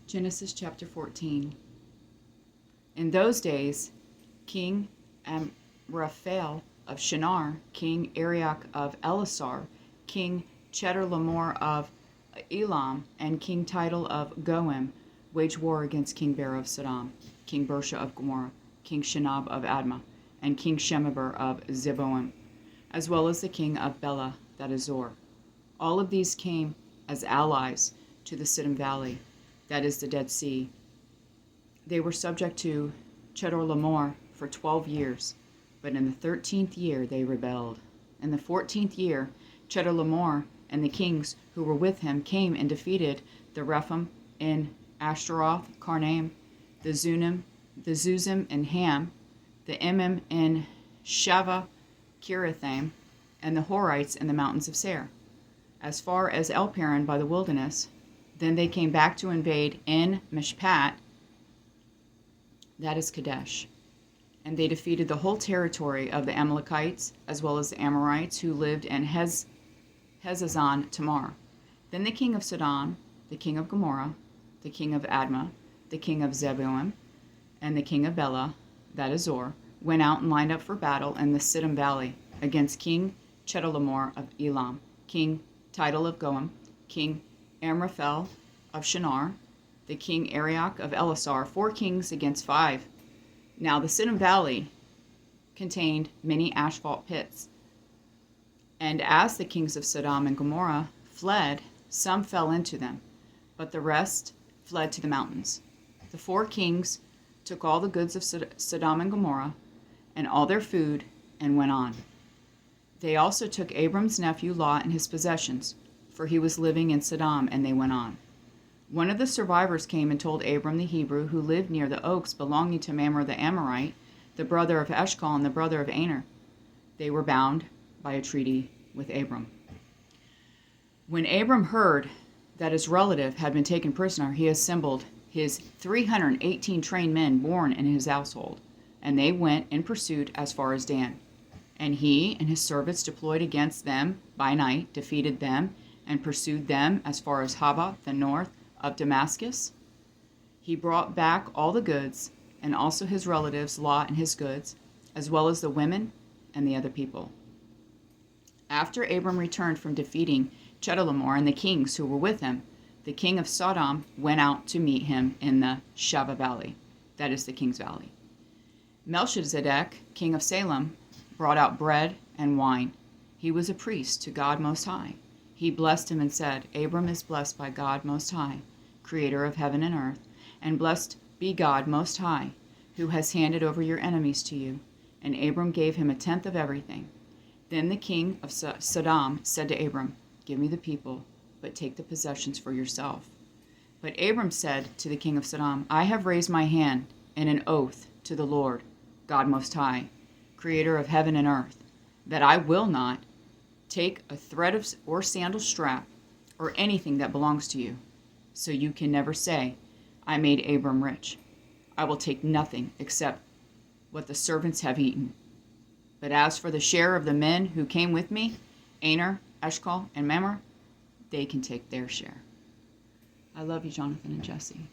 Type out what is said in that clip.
Genesis chapter 14. In those days, King Amraphel of Shinar, King Arioch of Elasar, King Chedorlaomer of Elam, and King Tidal of Goim waged war against King Bera of Sodom, King Bersha of Gomorrah, King Shinab of Admah, and King Shemeber of Zeboim, as well as the king of Bela, that is Zor. All of these came as allies to the Siddim Valley, that is the Dead Sea. They were subject to Chedorlaomer for 12 years, but in the 13th year they rebelled. In the 14th year, Chedorlaomer and the kings who were with him came and defeated the Rephaim in Ashtaroth, Karnaim, the Zuzim in Ham, the Emim in Shaveh Kiriathaim, and the Horites in the mountains of Seir, as far as Elparan by the wilderness. Then they came back to invade En Mishpat, that is Kadesh, and they defeated the whole territory of the Amalekites, as well as the Amorites who lived in Hezazon Tamar. Then the king of Sodom, the king of Gomorrah, the king of Admah, the king of Zeboim, and the king of Bela, that is Zor, went out and lined up for battle in the Siddim Valley against King Chedorlaomer of Elam, King Tidal of Goim, King Amraphel of Shinar, the king Arioch of Elasar, 4 kings against 5. Now the Siddim Valley contained many asphalt pits, and as the kings of Sodom and Gomorrah fled, some fell into them, but the rest fled to the mountains. The 4 kings took all the goods of Sodom and Gomorrah and all their food and went on. They also took Abram's nephew Lot and his possessions, for he was living in Sodom, and they went on. One of the survivors came and told Abram the Hebrew, who lived near the oaks belonging to Mamre the Amorite, the brother of Eshcol and the brother of Aner. They were bound by a treaty with Abram. When Abram heard that his relative had been taken prisoner, he assembled his 318 trained men born in his household, and they went in pursuit as far as Dan. And he and his servants deployed against them by night, defeated them, and pursued them as far as Haba, the north of Damascus. He brought back all the goods, and also his relatives, Lot and his goods, as well as the women and the other people. After Abram returned from defeating Chedorlaomer and the kings who were with him, the king of Sodom went out to meet him in the Shaveh Valley, that is the King's Valley. Melchizedek, king of Salem, brought out bread and wine. He was a priest to God Most High. He blessed him and said, Abram is blessed by God Most High, creator of heaven and earth, and blessed be God Most High, who has handed over your enemies to you. And Abram gave him 1/10 of everything. Then the king of Sodom said to Abram, give me the people, but take the possessions for yourself. But Abram said to the king of Sodom, I have raised my hand in an oath to the Lord, God Most High, creator of heaven and earth, that I will not take a thread or sandal strap or anything that belongs to you. So you can never say, I made Abram rich. I will take nothing except what the servants have eaten. But as for the share of the men who came with me, Aner, Eshcol, and Mamre, they can take their share. I love you, Jonathan and Jessie.